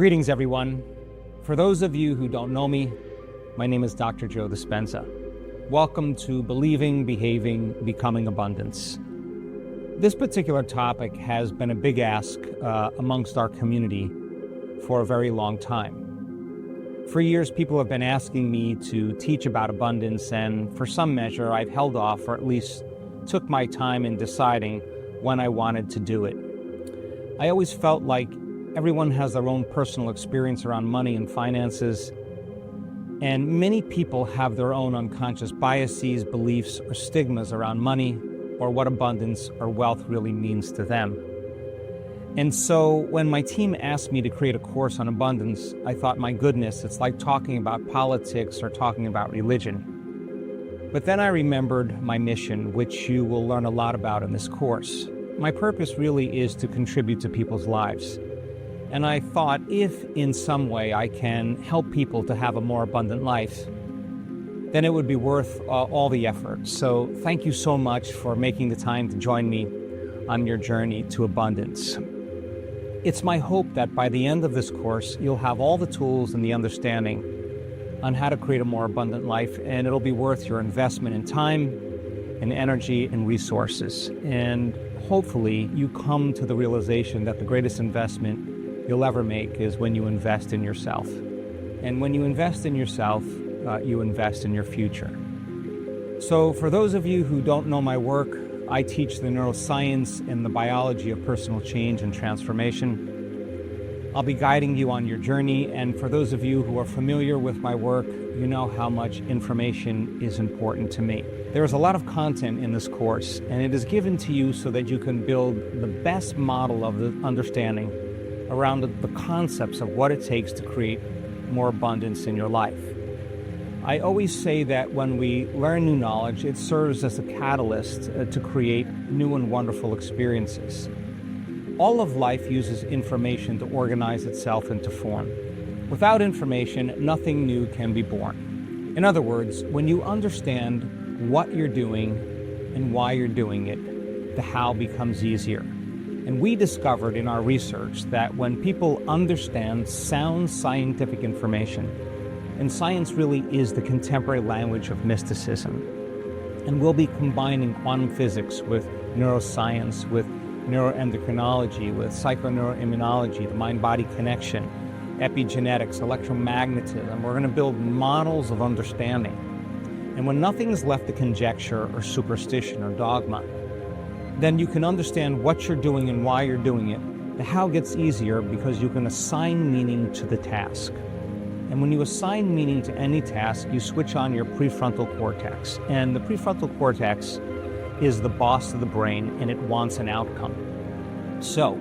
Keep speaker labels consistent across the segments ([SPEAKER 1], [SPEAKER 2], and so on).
[SPEAKER 1] Greetings, everyone. For those of you who don't know me, my name is Dr. Joe Dispenza. Welcome to Believing, Behaving, Becoming Abundance. This particular topic has been a big ask amongst our community for a very long time. For years, people have been asking me to teach about abundance, and for some measure, I've held off, or at least took my time in deciding when I wanted to do it. I always felt like everyone has their own personal experience around money and finances, and many people have their own unconscious biases, beliefs, or stigmas around money or what abundance or wealth really means to them. And so when my team asked me to create a course on abundance, I thought, my goodness, it's like talking about politics or talking about religion. But then I remembered my mission, which you will learn a lot about in this course. My purpose really is to contribute to people's lives. And I thought, if in some way I can help people to have a more abundant life, then it would be worth all the effort. So thank you so much for making the time to join me on your journey to abundance. It's my hope that by the end of this course, you'll have all the tools and the understanding on how to create a more abundant life, and it'll be worth your investment in time and energy and resources. And hopefully you come to the realization that the greatest investment you'll ever make is when you invest in yourself. And when you invest in yourself, you invest in your future. So for those of you who don't know my work, I teach the neuroscience and the biology of personal change and transformation. I'll be guiding you on your journey, and for those of you who are familiar with my work, you know how much information is important to me. There is a lot of content in this course, and it is given to you so that you can build the best model of the understanding around the concepts of what it takes to create more abundance in your life. I always say that when we learn new knowledge, it serves as a catalyst to create new and wonderful experiences. All of life uses information to organize itself into form. Without information, nothing new can be born. In other words, when you understand what you're doing and why you're doing it, the how becomes easier. And we discovered in our research that when people understand sound scientific information, and science really is the contemporary language of mysticism, and we'll be combining quantum physics with neuroscience, with neuroendocrinology, with psychoneuroimmunology, the mind-body connection, epigenetics, electromagnetism. We're going to build models of understanding. And when nothing is left to conjecture or superstition or dogma, then you can understand what you're doing and why you're doing it. The how gets easier because you can assign meaning to the task. And when you assign meaning to any task, you switch on your prefrontal cortex. And the prefrontal cortex is the boss of the brain, and it wants an outcome. So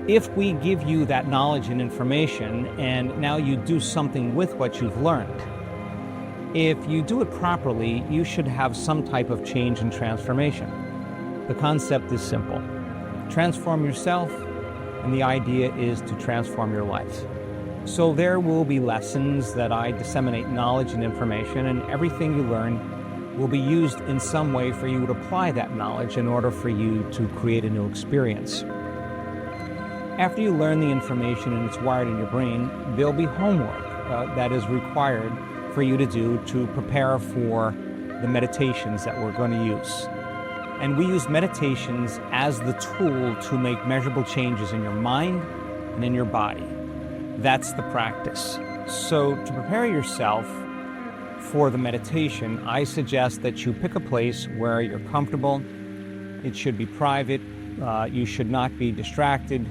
[SPEAKER 1] if we give you that knowledge and information, and now you do something with what you've learned, if you do it properly, you should have some type of change and transformation. The concept is simple. Transform yourself, and the idea is to transform your life. So there will be lessons that I disseminate knowledge and information, and everything you learn will be used in some way for you to apply that knowledge in order for you to create a new experience. After you learn the information and it's wired in your brain, there'll be homework that is required for you to do to prepare for the meditations that we're going to use. And we use meditations as the tool to make measurable changes in your mind and in your body. That's the practice. So to prepare yourself for the meditation, I suggest that you pick a place where you're comfortable. It should be private. You should not be distracted.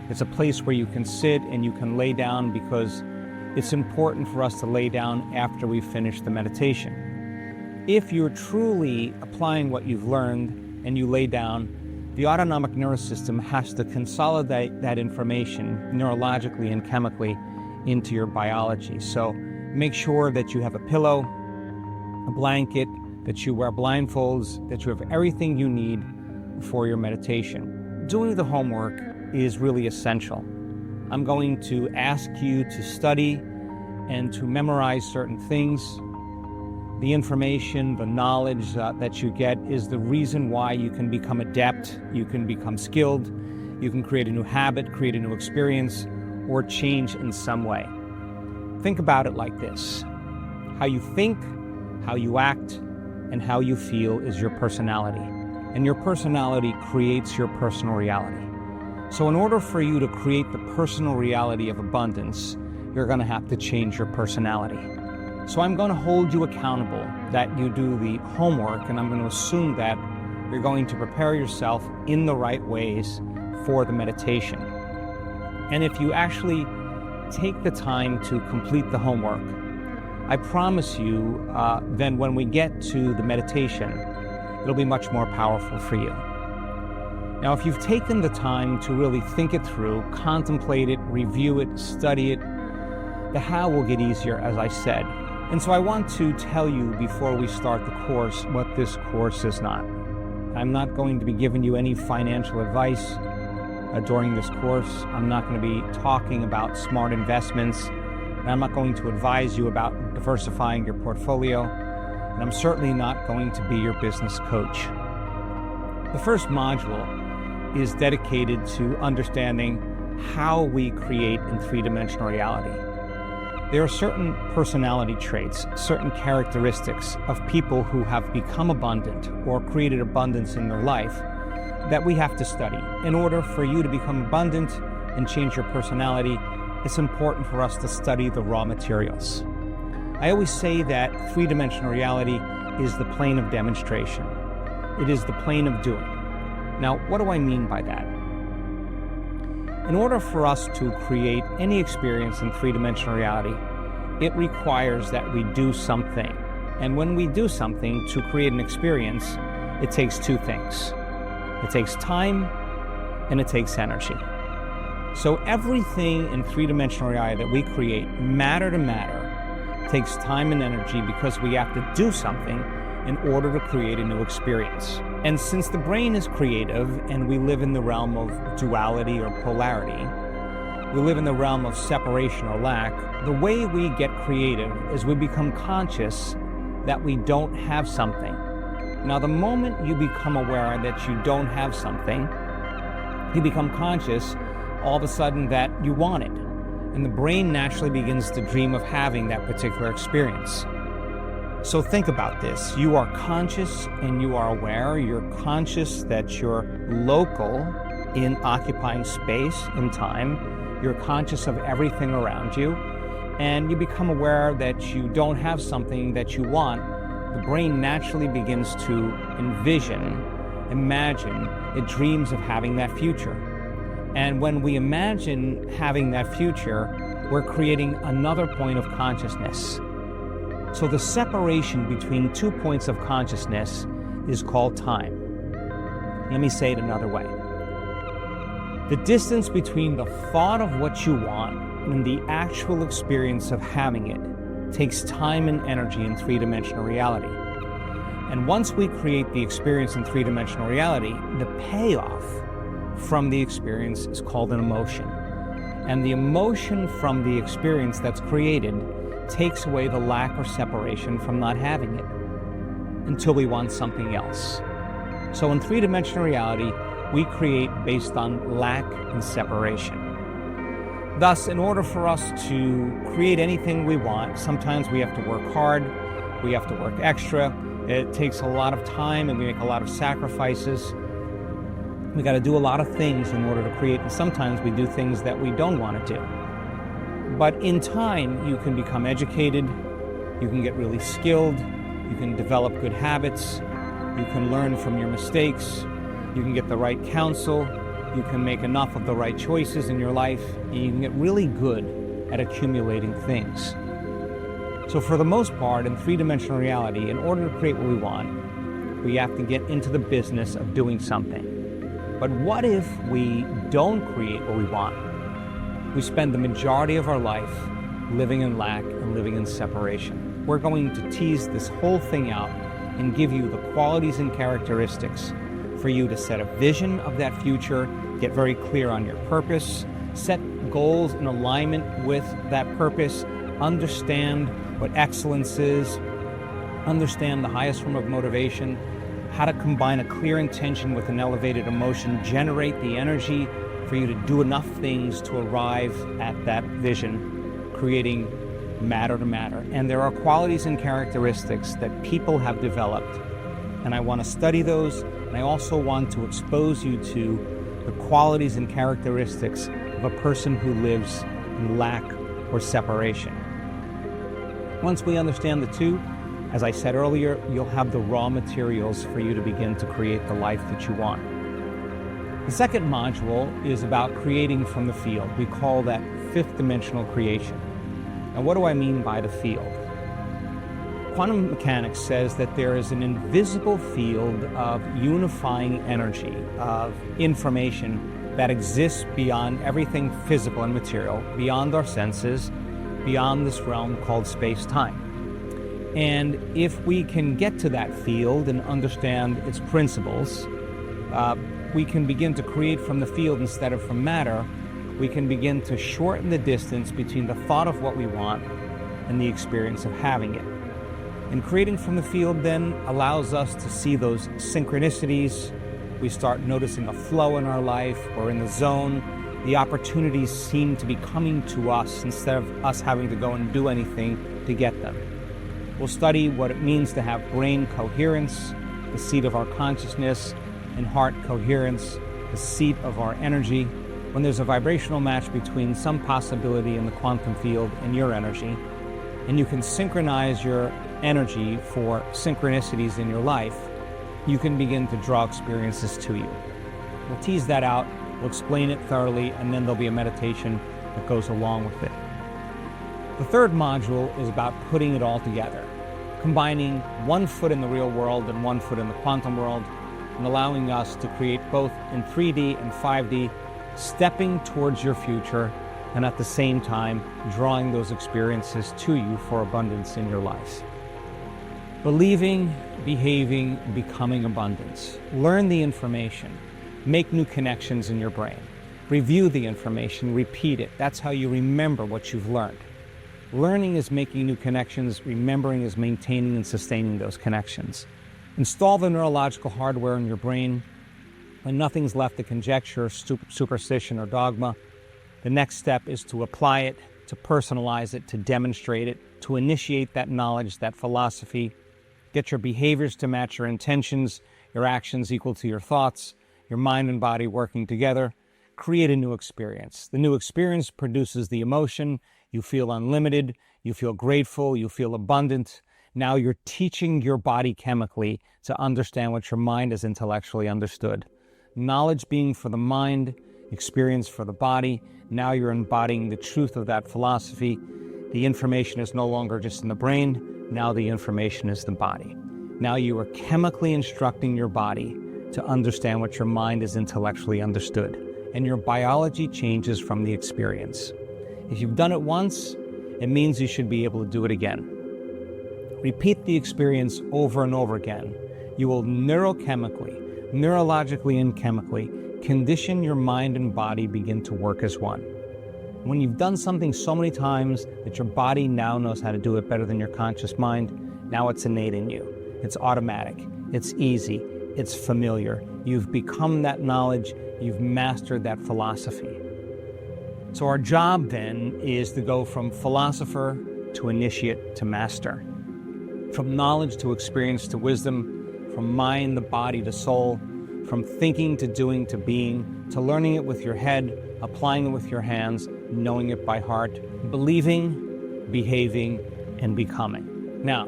[SPEAKER 1] It's a place where you can sit and you can lay down, because it's important for us to lay down after we finish the meditation. If you're truly applying what you've learned and you lay down, the autonomic nervous system has to consolidate that information neurologically and chemically into your biology. So make sure that you have a pillow, a blanket, that you wear blindfolds, that you have everything you need for your meditation. Doing the homework is really essential. I'm going to ask you to study and to memorize certain things. The information, the knowledge that you get is the reason why you can become adept, you can become skilled, you can create a new habit, create a new experience, or change in some way. Think about it like this. How you think, how you act, and how you feel is your personality. And your personality creates your personal reality. So in order for you to create the personal reality of abundance, you're going to have to change your personality. So I'm going to hold you accountable that you do the homework, and I'm going to assume that you're going to prepare yourself in the right ways for the meditation. And if you actually take the time to complete the homework, I promise you, then when we get to the meditation, it'll be much more powerful for you. Now, if you've taken the time to really think it through, contemplate it, review it, study it, the how will get easier, as I said. And so I want to tell you before we start the course what this course is not. I'm not going to be giving you any financial advice during this course. I'm not going to be talking about smart investments. And I'm not going to advise you about diversifying your portfolio. And I'm certainly not going to be your business coach. The first module is dedicated to understanding how we create in three-dimensional reality. There are certain personality traits, certain characteristics of people who have become abundant or created abundance in their life that we have to study. In order for you to become abundant and change your personality, it's important for us to study the raw materials. I always say that three-dimensional reality is the plane of demonstration. It is the plane of doing. Now, what do I mean by that? In order for us to create any experience in three-dimensional reality, it requires that we do something. And when we do something to create an experience, it takes two things. It takes time and it takes energy. So everything in three-dimensional reality that we create, matter to matter, takes time and energy because we have to do something in order to create a new experience. And since the brain is creative and we live in the realm of duality or polarity, we live in the realm of separation or lack, the way we get creative is we become conscious that we don't have something. Now, the moment you become aware that you don't have something, you become conscious all of a sudden that you want it. And the brain naturally begins to dream of having that particular experience. So think about this. You are conscious and you are aware. You're conscious that you're local in occupying space and time. You're conscious of everything around you. And you become aware that you don't have something that you want. The brain naturally begins to envision, imagine, it dreams of having that future. And when we imagine having that future, we're creating another point of consciousness. So the separation between 2 points of consciousness is called time. Let me say it another way. The distance between the thought of what you want and the actual experience of having it takes time and energy in three-dimensional reality. And once we create the experience in three-dimensional reality, the payoff from the experience is called an emotion. And the emotion from the experience that's created takes away the lack or separation from not having it until we want something else. So in three-dimensional reality, we create based on lack and separation. Thus, in order for us to create anything we want, sometimes we have to work hard, we have to work extra, it takes a lot of time and we make a lot of sacrifices. We got to do a lot of things in order to create, and sometimes we do things that we don't want to do. But in time, you can become educated, you can get really skilled, you can develop good habits, you can learn from your mistakes, you can get the right counsel, you can make enough of the right choices in your life, and you can get really good at accumulating things. So for the most part, in three-dimensional reality, in order to create what we want, we have to get into the business of doing something. But what if we don't create what we want? We spend the majority of our life living in lack and living in separation. We're going to tease this whole thing out and give you the qualities and characteristics for you to set a vision of that future, get very clear on your purpose, set goals in alignment with that purpose, understand what excellence is, understand the highest form of motivation, how to combine a clear intention with an elevated emotion, generate the energy for you to do enough things to arrive at that vision, creating matter to matter. And there are qualities and characteristics that people have developed, and I want to study those, and I also want to expose you to the qualities and characteristics of a person who lives in lack or separation. Once we understand the two, as I said earlier, you'll have the raw materials for you to begin to create the life that you want. The second module is about creating from the field. We call that fifth dimensional creation. Now, what do I mean by the field? Quantum mechanics says that there is an invisible field of unifying energy, of information that exists beyond everything physical and material, beyond our senses, beyond this realm called space-time. And if we can get to that field and understand its principles, we can begin to create from the field instead of from matter. We can begin to shorten the distance between the thought of what we want and the experience of having it. And creating from the field then allows us to see those synchronicities. We start noticing a flow in our life. We're in the zone. The opportunities seem to be coming to us instead of us having to go and do anything to get them. We'll study what it means to have brain coherence, the seat of our consciousness, and heart coherence, the seat of our energy. When there's a vibrational match between some possibility in the quantum field and your energy, and you can synchronize your energy for synchronicities in your life, you can begin to draw experiences to you. We'll tease that out, we'll explain it thoroughly, and then there'll be a meditation that goes along with it. The third module is about putting it all together, combining one foot in the real world and one foot in the quantum world, and allowing us to create both in 3D and 5D, stepping towards your future, and at the same time, drawing those experiences to you for abundance in your life. Believing, behaving, becoming abundance. Learn the information. Make new connections in your brain. Review the information, repeat it. That's how you remember what you've learned. Learning is making new connections. Remembering is maintaining and sustaining those connections. Install the neurological hardware in your brain. When nothing's left to conjecture, superstition, or dogma, the next step is to apply it, to personalize it, to demonstrate it, to initiate that knowledge, that philosophy. Get your behaviors to match your intentions, your actions equal to your thoughts, your mind and body working together. Create a new experience. The new experience produces the emotion. You feel unlimited. You feel grateful. You feel abundant. Now you're teaching your body chemically to understand what your mind has intellectually understood. Knowledge being for the mind, experience for the body. Now you're embodying the truth of that philosophy. The information is no longer just in the brain. Now the information is the body. Now you are chemically instructing your body to understand what your mind has intellectually understood. And your biology changes from the experience. If you've done it once, it means you should be able to do it again. Repeat the experience over and over again. You will neurochemically, neurologically and chemically condition your mind and body begin to work as one. When you've done something so many times that your body now knows how to do it better than your conscious mind, now it's innate in you. It's automatic. It's easy. It's familiar. You've become that knowledge. You've mastered that philosophy. So our job then is to go from philosopher to initiate to master, from knowledge to experience to wisdom, from mind, the body to soul, from thinking to doing to being, to learning it with your head, applying it with your hands, knowing it by heart, believing, behaving, and becoming. Now,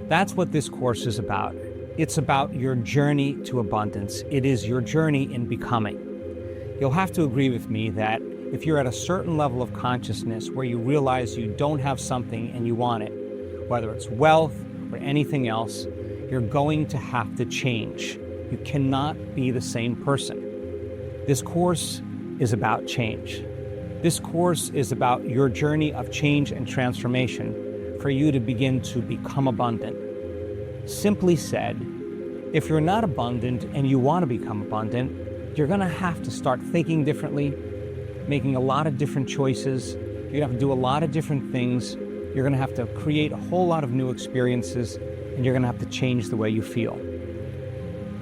[SPEAKER 1] that's what this course is about. It's about your journey to abundance. It is your journey in becoming. You'll have to agree with me that if you're at a certain level of consciousness where you realize you don't have something and you want it, whether it's wealth or anything else, you're going to have to change. You cannot be the same person. This course is about change. This course is about your journey of change and transformation for you to begin to become abundant. Simply said, if you're not abundant and you want to become abundant, you're going to have to start thinking differently, making a lot of different choices. You're going to have to do a lot of different things. You're going to have to create a whole lot of new experiences, and you're going to have to change the way you feel.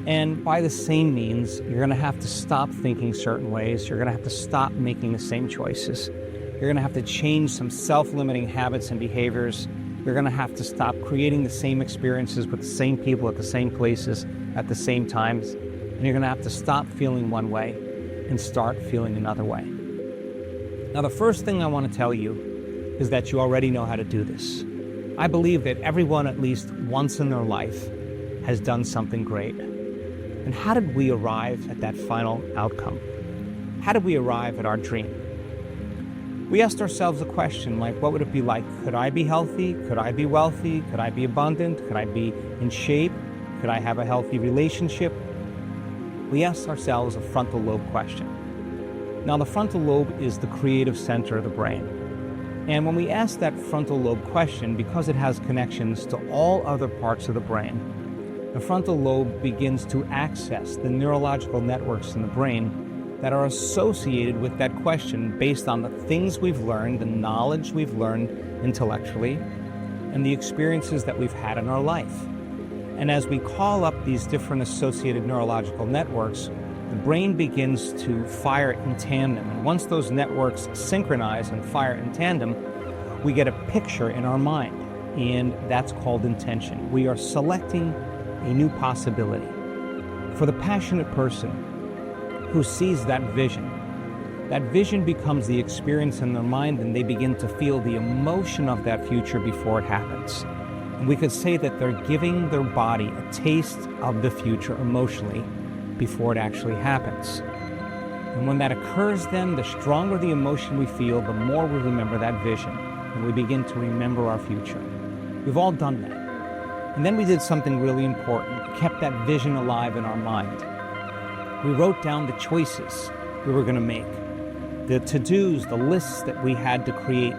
[SPEAKER 1] And by the same means, you're going to have to stop thinking certain ways. You're going to have to stop making the same choices. You're going to have to change some self-limiting habits and behaviors. You're going to have to stop creating the same experiences with the same people at the same places at the same times. And you're going to have to stop feeling one way and start feeling another way. Now, the first thing I want to tell you is that you already know how to do this. I believe that everyone, at least once in their life, has done something great. And how did we arrive at that final outcome? How did we arrive at our dream? We asked ourselves a question like, what would it be like? Could I be healthy? Could I be wealthy? Could I be abundant? Could I be in shape? Could I have a healthy relationship? We asked ourselves a frontal lobe question. Now, the frontal lobe is the creative center of the brain. And when we ask that frontal lobe question, because it has connections to all other parts of the brain, the frontal lobe begins to access the neurological networks in the brain that are associated with that question based on the things we've learned, the knowledge we've learned intellectually, and the experiences that we've had in our life. And as we call up these different associated neurological networks, the brain begins to fire in tandem. And once those networks synchronize and fire in tandem, we get a picture in our mind, and that's called intention. We are selecting a new possibility. For the passionate person who sees that vision becomes the experience in their mind, and they begin to feel the emotion of that future before it happens. And we could say that they're giving their body a taste of the future emotionally before it actually happens. And when that occurs, then the stronger the emotion we feel, the more we remember that vision, and we begin to remember our future. We've all done that. And then we did something really important. We kept that vision alive in our mind. We wrote down the choices we were going to make, the to-dos, the lists that we had to create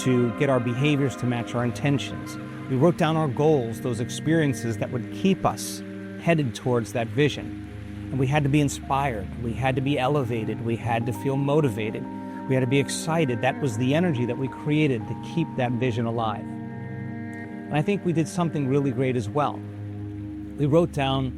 [SPEAKER 1] to get our behaviors to match our intentions. We wrote down our goals, those experiences that would keep us headed towards that vision. And we had to be inspired. We had to be elevated. We had to feel motivated. We had to be excited. That was the energy that we created to keep that vision alive. And I think we did something really great as well. We wrote down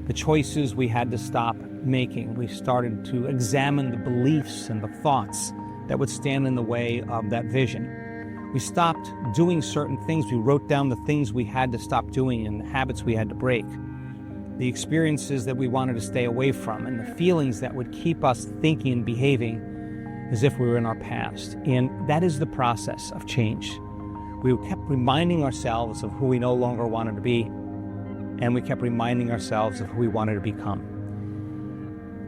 [SPEAKER 1] the choices we had to stop making. We started to examine the beliefs and the thoughts that would stand in the way of that vision. We stopped doing certain things. We wrote down the things we had to stop doing and the habits we had to break, the experiences that we wanted to stay away from, and the feelings that would keep us thinking and behaving as if we were in our past. And that is the process of change. We kept reminding ourselves of who we no longer wanted to be, and we kept reminding ourselves of who we wanted to become.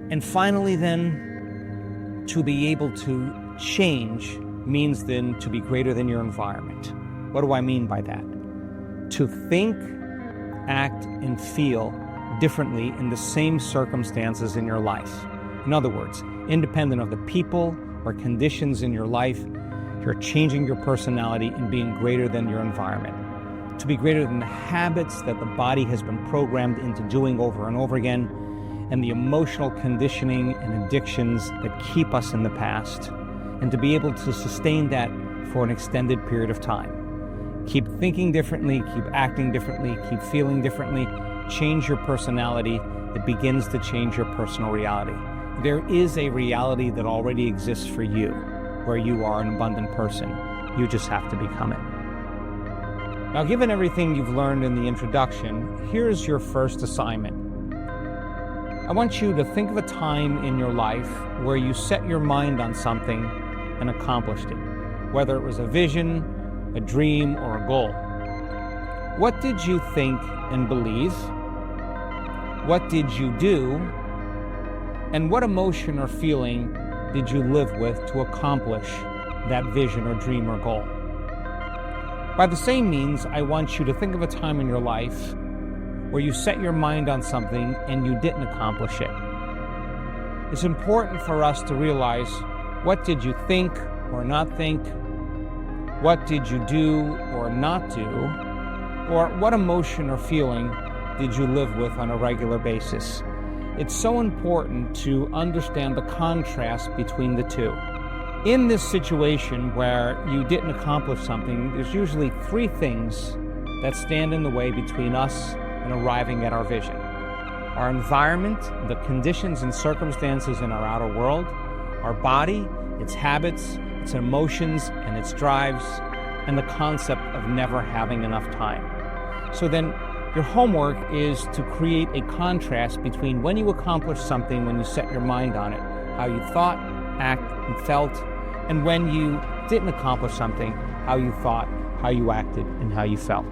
[SPEAKER 1] And finally then, to be able to change means then to be greater than your environment. What do I mean by that? To think, act, and feel differently in the same circumstances in your life. In other words, independent of the people or conditions in your life, you're changing your personality and being greater than your environment. To be greater than the habits that the body has been programmed into doing over and over again, and the emotional conditioning and addictions that keep us in the past, and to be able to sustain that for an extended period of time. Keep thinking differently, keep acting differently, keep feeling differently. Change your personality. It begins to change your personal reality. There is a reality that already exists for you, where you are an abundant person. You just have to become it. Now, given everything you've learned in the introduction, here's your first assignment. I want you to think of a time in your life where you set your mind on something and accomplished it, whether it was a vision, a dream, or a goal. What did you think and believe? What did you do? And what emotion or feeling did you live with to accomplish that vision or dream or goal? By the same means, I want you to think of a time in your life where you set your mind on something and you didn't accomplish it. It's important for us to realize, what did you think or not think? What did you do or not do? Or what emotion or feeling did you live with on a regular basis? It's so important to understand the contrast between the two. In this situation where you didn't accomplish something, there's usually three things that stand in the way between us and arriving at our vision. our environment, the conditions and circumstances in our outer world, our body, its habits, its emotions, and its drives, and the concept of never having enough time. So then your homework is to create a contrast between when you accomplish something, when you set your mind on it, how you thought, act, and felt, and when you didn't accomplish something, how you thought, how you acted, and how you felt.